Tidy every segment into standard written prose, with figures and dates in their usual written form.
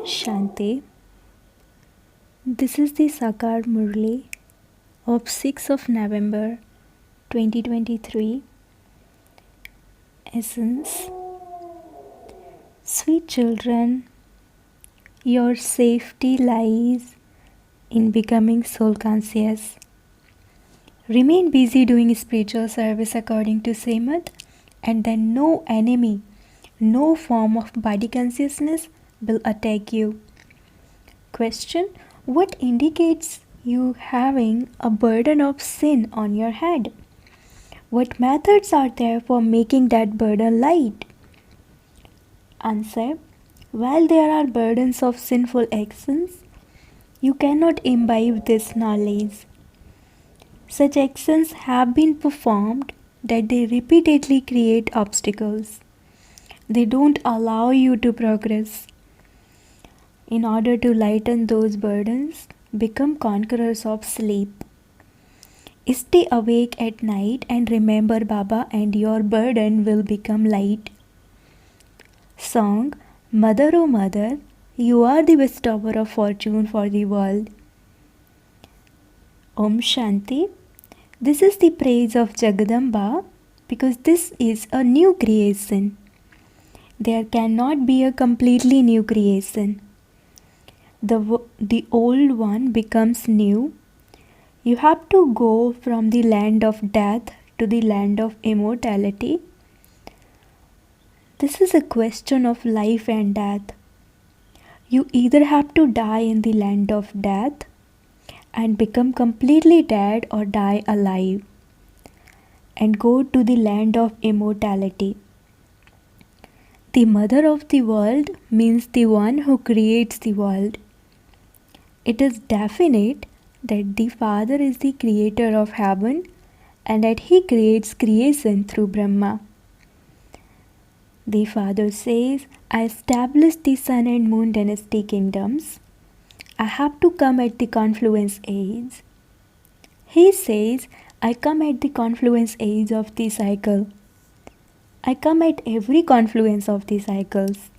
Shanti. This is the Sakar Murli of 6th of November 2023. Essence. Sweet children, your safety lies in becoming soul conscious. Remain busy doing spiritual service according to Srimad, and then no enemy, no form of body consciousness will attack you. Question: what indicates you having a burden of sin on your head? What methods are there for making that burden light? Answer: while there are burdens of sinful actions, you cannot imbibe this knowledge. Such actions have been performed that they repeatedly create obstacles. They don't allow you to progress. In order to lighten those burdens, become conquerors of sleep. Stay awake at night and remember Baba, and your burden will become light. Song: Mother, O Mother, you are the bestower of fortune for the world. Om Shanti. This is the praise of Jagadamba because this is a new creation. There cannot be a completely new creation. The old one becomes new. You have to go from the land of death to the land of immortality. This is a question of life and death. You either have to die in the land of death and become completely dead, or die alive and go to the land of immortality. The mother of the world means the one who creates the world. It is definite that the Father is the creator of heaven and that he creates creation through Brahma. The Father says, I established the sun and moon dynasty kingdoms. I have to come at the confluence age. He says, I come at the confluence age of the cycle. I come at every confluence of the cycles.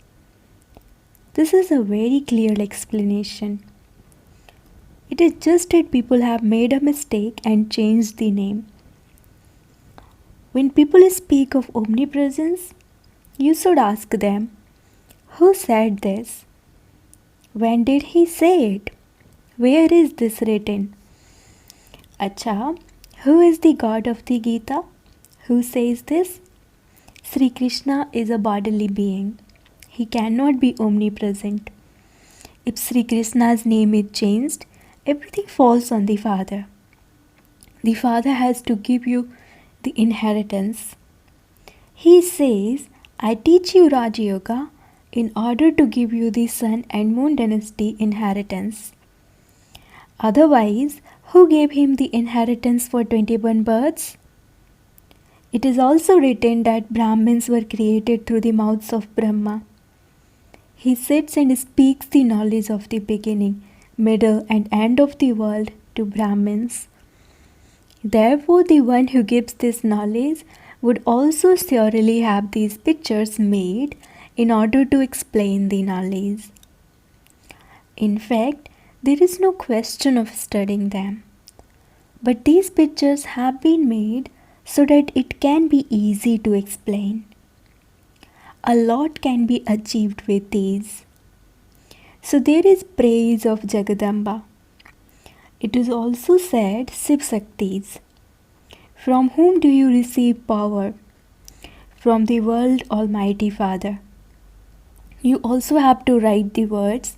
This is a very clear explanation. It is just that people have made a mistake and changed the name. When people speak of omnipresence, you should ask them, who said this? When did he say it? Where is this written? Acha, who is the God of the Gita? Who says this? Sri Krishna is a bodily being. He cannot be omnipresent. If Sri Krishna's name is changed, everything falls on the Father. The Father has to give you the inheritance. He says, I teach you Raja Yoga in order to give you the sun and moon dynasty inheritance. Otherwise, who gave him the inheritance for 21 births? It is also written that Brahmins were created through the mouths of Brahma. He sits and speaks the knowledge of the beginning, middle and end of the world to Brahmins. Therefore, the one who gives this knowledge would also surely have these pictures made in order to explain the knowledge. In fact, there is no question of studying them. But these pictures have been made so that it can be easy to explain. A lot can be achieved with these. So there is praise of Jagadamba. It is also said Shiv Shaktis. From whom do you receive power? From the world Almighty Father. You also have to write the words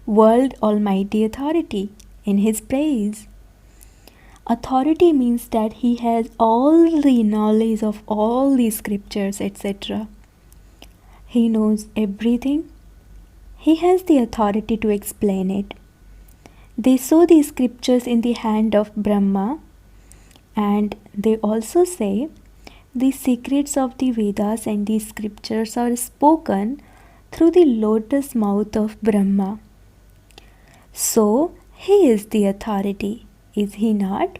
World Almighty Authority in his praise. Authority means that he has all the knowledge of all the scriptures, etc. He knows everything. He has the authority to explain it. They saw the scriptures in the hand of Brahma, and they also say the secrets of the Vedas and the scriptures are spoken through the lotus mouth of Brahma. So, he is the authority, is he not?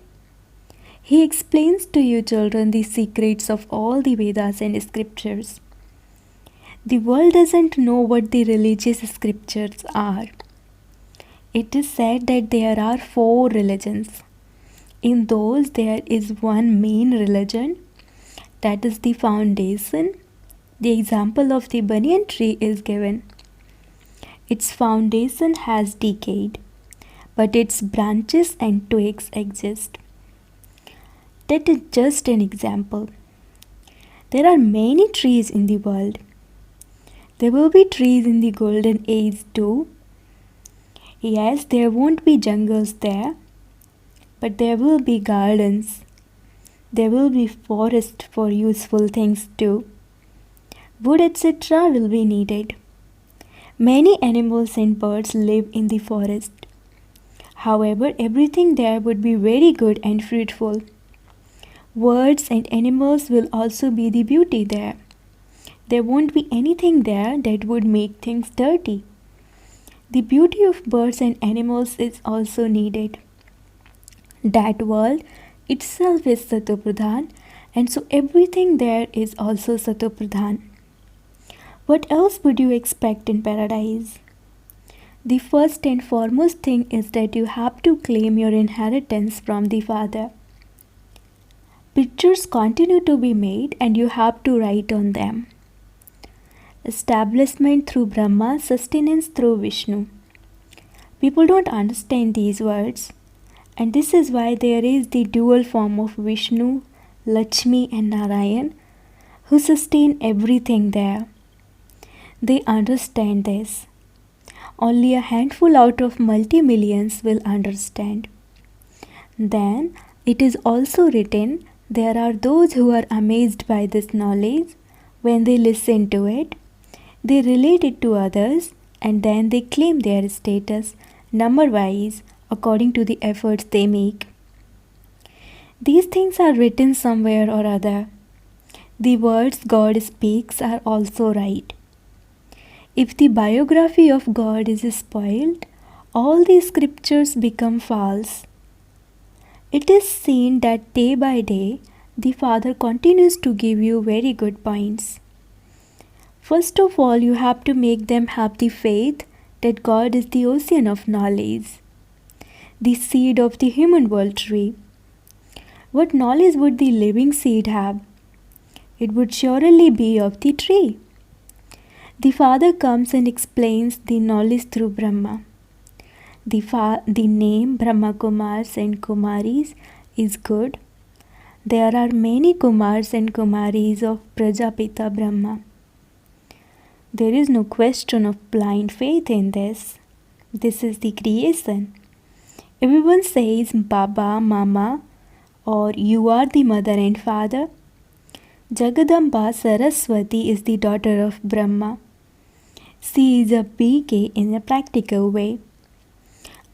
He explains to you children the secrets of all the Vedas and scriptures. The world doesn't know what the religious scriptures are. It is said that there are 4 religions. In those, there is one main religion, that is the foundation. The example of the banyan tree is given. Its foundation has decayed, but its branches and twigs exist. That is just an example. There are many trees in the world. There will be trees in the golden age too. Yes, there won't be jungles there, but there will be gardens. There will be forest for useful things too. Wood, etc. will be needed. Many animals and birds live in the forest. However, everything there would be very good and fruitful. Birds and animals will also be the beauty there. There won't be anything there that would make things dirty. The beauty of birds and animals is also needed. That world itself is Satopradhan, and so everything there is also Satopradhan. What else would you expect in paradise? The first and foremost thing is that you have to claim your inheritance from the Father. Pictures continue to be made and you have to write on them. Establishment through Brahma, sustenance through Vishnu. People don't understand these words, and this is why there is the dual form of Vishnu, Lakshmi and Narayan, who sustain everything there. They understand this. Only a handful out of multi-millions will understand. Then it is also written, there are those who are amazed by this knowledge. When they listen to it, they relate it to others, and then they claim their status number-wise according to the efforts they make. These things are written somewhere or other. The words God speaks are also right. If the biography of God is spoiled, all the scriptures become false. It is seen that day by day, the Father continues to give you very good points. First of all, you have to make them have the faith that God is the ocean of knowledge, the seed of the human world tree. What knowledge would the living seed have? It would surely be of the tree. The Father comes and explains the knowledge through Brahma. The name Brahma Kumars and Kumaris is good. There are many Kumars and Kumaris of Prajapita Brahma. There is no question of blind faith in this. This is the creation. Everyone says Baba, Mama, or you are the mother and father. Jagadamba Saraswati is the daughter of Brahma. She is a PK in a practical way.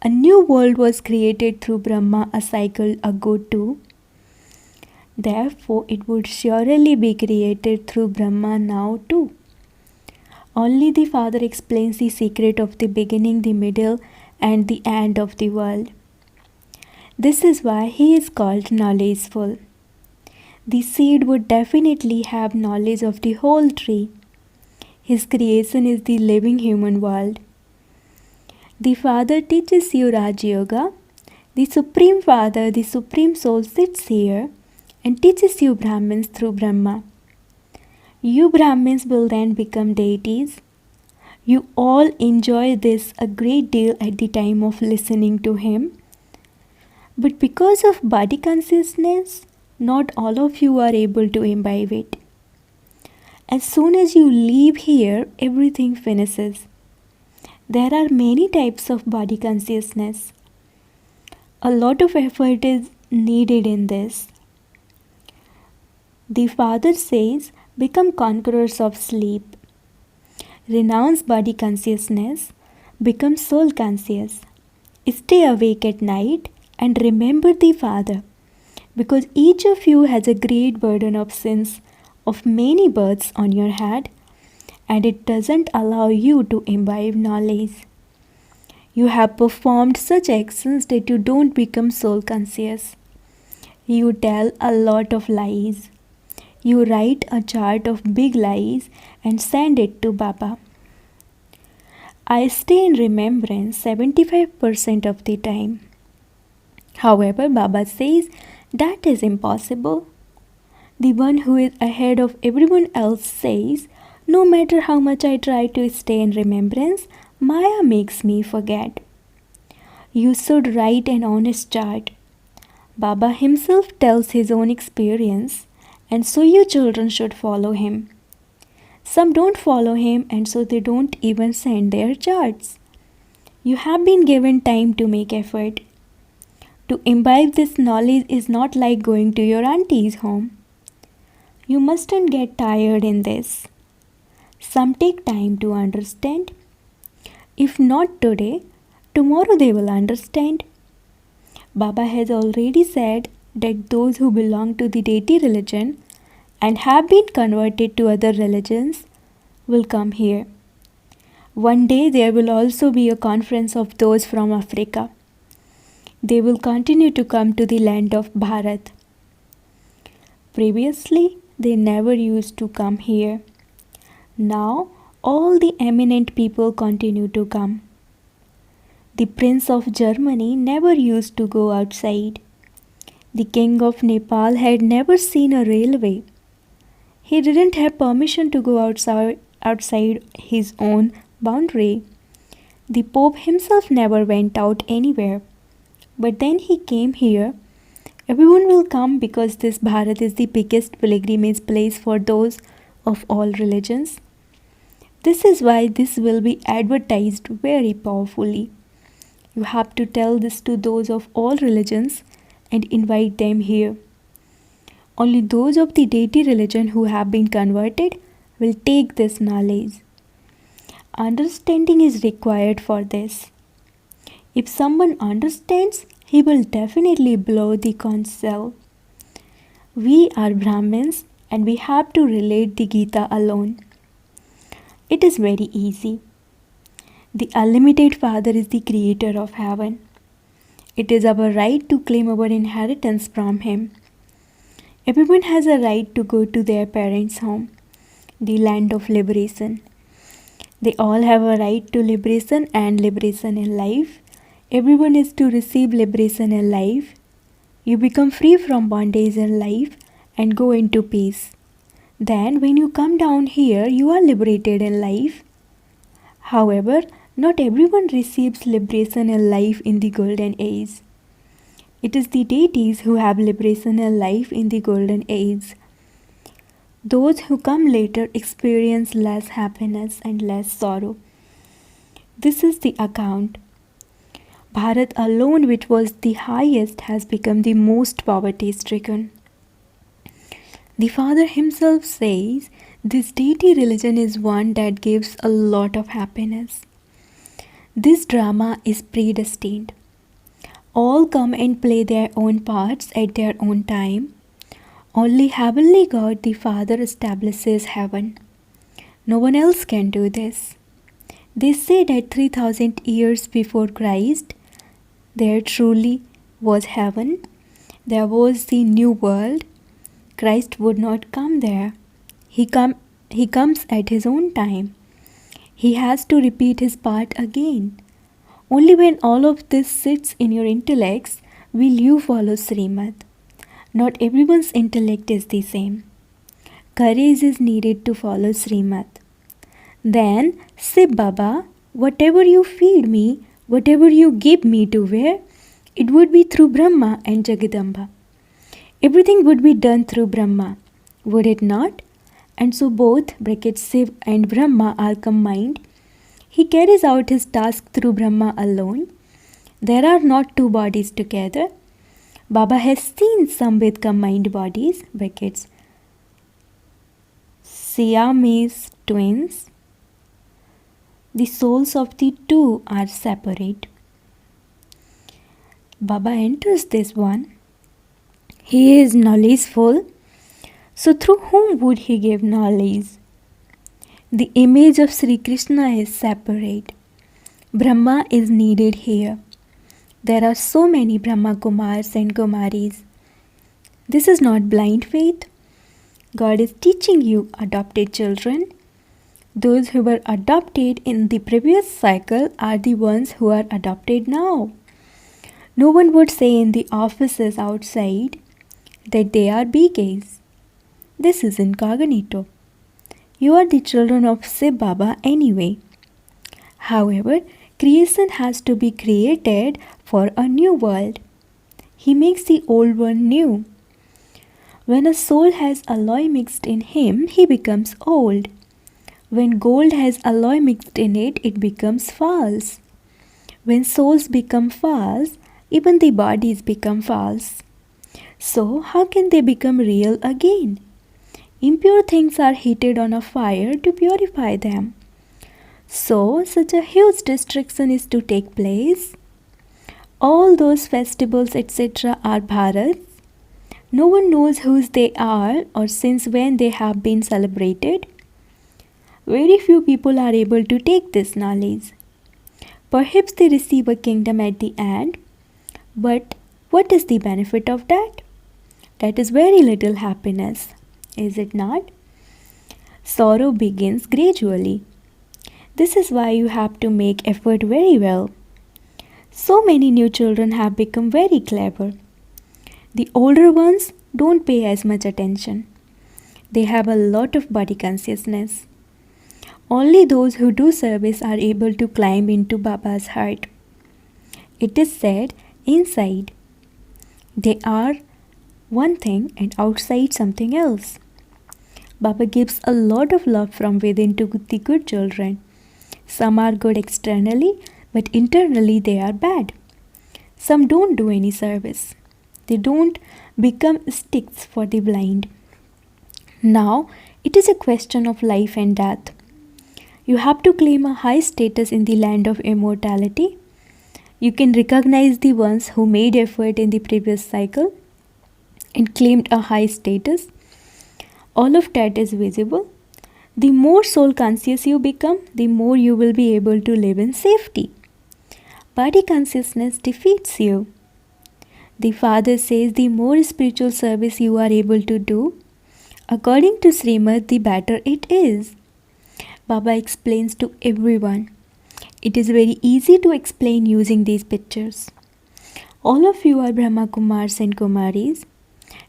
A new world was created through Brahma a cycle ago too. Therefore, it would surely be created through Brahma now too. Only the Father explains the secret of the beginning, the middle, and the end of the world. This is why he is called knowledgeful. The seed would definitely have knowledge of the whole tree. His creation is the living human world. The Father teaches you Raj Yoga. The Supreme Father, the Supreme Soul, sits here and teaches you Brahmins through Brahma. You Brahmins will then become deities. You all enjoy this a great deal at the time of listening to him. But because of body consciousness, not all of you are able to imbibe it. As soon as you leave here, everything finishes. There are many types of body consciousness. A lot of effort is needed in this. The Father says, become conquerors of sleep. Renounce body consciousness, become soul conscious. Stay awake at night and remember the Father, because each of you has a great burden of sins of many births on your head, and it doesn't allow you to imbibe knowledge. You have performed such actions that you don't become soul conscious. You tell a lot of lies. You write a chart of big lies and send it to Baba. I stay in remembrance 75% of the time. However, Baba says that is impossible. The one who is ahead of everyone else says, no matter how much I try to stay in remembrance, Maya makes me forget. You should write an honest chart. Baba himself tells his own experience, and so you children should follow him. Some don't follow him, and so they don't even send their charts. You have been given time to make effort. To imbibe this knowledge is not like going to your auntie's home. You mustn't get tired in this. Some take time to understand. If not today, tomorrow they will understand. Baba has already said that those who belong to the deity religion and have been converted to other religions will come here. One day there will also be a conference of those from Africa. They will continue to come to the land of Bharat. Previously, they never used to come here. Now, all the eminent people continue to come. The Prince of Germany never used to go outside. The King of Nepal had never seen a railway. He didn't have permission to go outside his own boundary. The Pope himself never went out anywhere. But then he came here. Everyone will come because this Bharat is the biggest pilgrimage place for those of all religions. This is why this will be advertised very powerfully. You have to tell this to those of all religions and invite them here. Only those of the deity religion who have been converted will take this knowledge. Understanding is required for this. If someone understands, he will definitely blow the conch shell. We are Brahmins and we have to relate the Gita alone. It is very easy. The unlimited Father is the creator of heaven. It is our right to claim our inheritance from him. Everyone has a right to go to their parents' home, the land of liberation. They all have a right to liberation and liberation in life. Everyone is to receive liberation in life. You become free from bondage in life and go into peace. Then when you come down here, you are liberated in life. However, not everyone receives liberation in life in the golden age. It is the deities who have liberation in life in the golden age. Those who come later experience less happiness and less sorrow. This is the account. Bharat alone, which was the highest, has become the most poverty-stricken. The Father himself says this deity religion is one that gives a lot of happiness. This drama is predestined. All come and play their own parts at their own time. Only Heavenly God the Father establishes heaven. No one else can do this. They say that 3000 years before Christ, there truly was heaven. There was the new world. Christ would not come there. He comes at his own time. He has to repeat his part again. Only when all of this sits in your intellects will you follow Srimad. Not everyone's intellect is the same. Courage is needed to follow Srimad. Then say, Baba, whatever you feed me, whatever you give me to wear, it would be through Brahma and Jagadamba. Everything would be done through Brahma, would it not? And so both Shiv and Brahma are combined. He carries out his task through Brahma alone. There are not two bodies together. Baba has seen some with combined bodies, Siamese twins. The souls of the two are separate. Baba enters this one. He is knowledgeful. So through whom would he give knowledge? The image of Sri Krishna is separate. Brahma is needed here. There are so many Brahma Kumars and Kumaris. This is not blind faith. God is teaching you, adopted children. Those who were adopted in the previous cycle are the ones who are adopted now. No one would say in the offices outside that they are BKs. This is incognito. You are the children of Shiv Baba anyway. However, creation has to be created for a new world. He makes the old one new. When a soul has alloy mixed in him, he becomes old. When gold has alloy mixed in it, it becomes false. When souls become false, even the bodies become false. So, how can they become real again? Impure things are heated on a fire to purify them. So, such a huge destruction is to take place. All those festivals, etc., are Bharats. No one knows whose they are or since when they have been celebrated. Very few people are able to take this knowledge. Perhaps they receive a kingdom at the end, but what is the benefit of that? That is very little happiness, is it not? Sorrow begins gradually. This is why you have to make effort very well. So many new children have become very clever. The older ones don't pay as much attention. They have a lot of body consciousness. Only those who do service are able to climb into Baba's heart. It is said, inside they are one thing and outside something else. Baba gives a lot of love from within to the good children. Some are good externally, but internally they are bad. Some don't do any service. They don't become sticks for the blind. Now, it is a question of life and death. You have to claim a high status in the land of immortality. You can recognize the ones who made effort in the previous cycle and claimed a high status. All of that is visible. The more soul conscious you become, the more you will be able to live in safety. Body consciousness defeats you. The Father says the more spiritual service you are able to do, according to Srimad, the better it is. Baba explains to everyone. It is very easy to explain using these pictures. All of you are Brahma Kumars and Kumaris.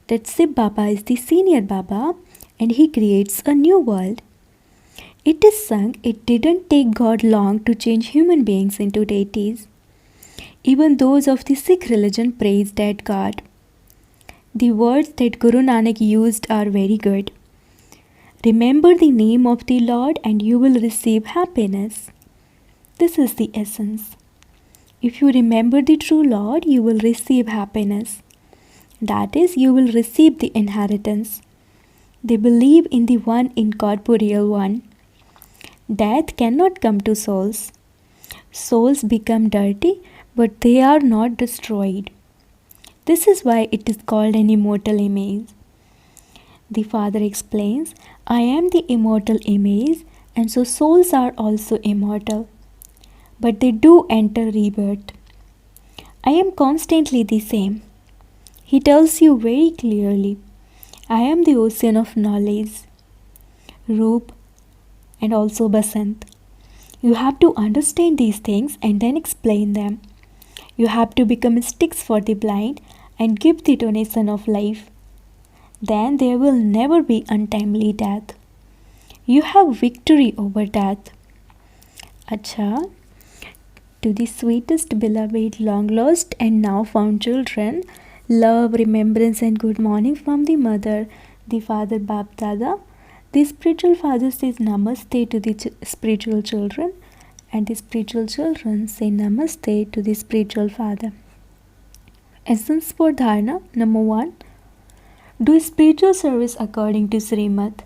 That Shiv Baba is the senior Baba and he creates a new world. It is sung, it didn't take God long to change human beings into deities. Even those of the Sikh religion praise that God. The words that Guru Nanak used are very good. Remember the name of the Lord and you will receive happiness. This is the essence. If you remember the true Lord, you will receive happiness. That is, you will receive the inheritance. They believe in the one incorporeal one. Death cannot come to souls. Souls become dirty, but they are not destroyed. This is why it is called an immortal image. The Father explains, I am the immortal image, and so souls are also immortal. But they do enter rebirth. I am constantly the same. He tells you very clearly, I am the ocean of knowledge, Roop, and also Basant. You have to understand these things and then explain them. You have to become sticks for the blind and give the donation of life. Then there will never be untimely death. You have victory over death. Acha, to the sweetest beloved, long lost and now found children, love, remembrance and good morning from the mother, the father Bap Dada. The spiritual father says namaste to the spiritual children and the spiritual children say namaste to the spiritual father. Essence for Dharana, number 1. Do spiritual service according to Srimad.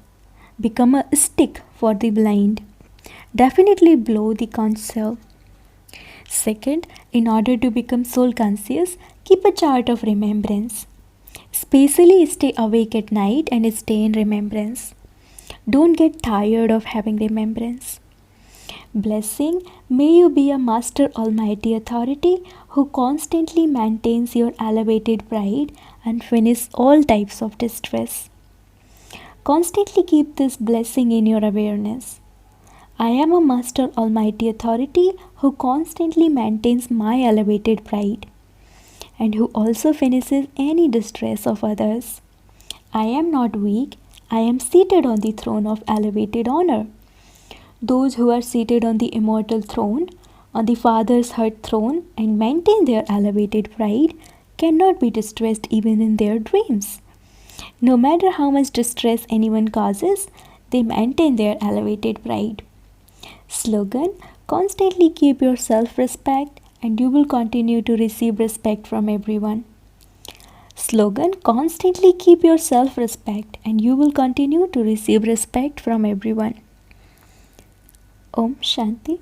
Become a stick for the blind. Definitely blow the conch shell. Second, in order to become soul conscious, keep a chart of remembrance. Especially stay awake at night and stay in remembrance. Don't get tired of having remembrance. Blessing, may you be a Master Almighty Authority who constantly maintains your elevated pride and finish all types of distress. Constantly keep this blessing in your awareness. I am a master almighty authority who constantly maintains my elevated pride and who also finishes any distress of others. I am not weak, I am seated on the throne of elevated honor. Those who are seated on the immortal throne, on the Father's heart throne, and maintain their elevated pride cannot be distressed even in their dreams. No matter how much distress anyone causes, they maintain their elevated pride. Slogan: constantly keep your self respect and you will continue to receive respect from everyone. Slogan: constantly keep your self respect and you will continue to receive respect from everyone. Om Shanti.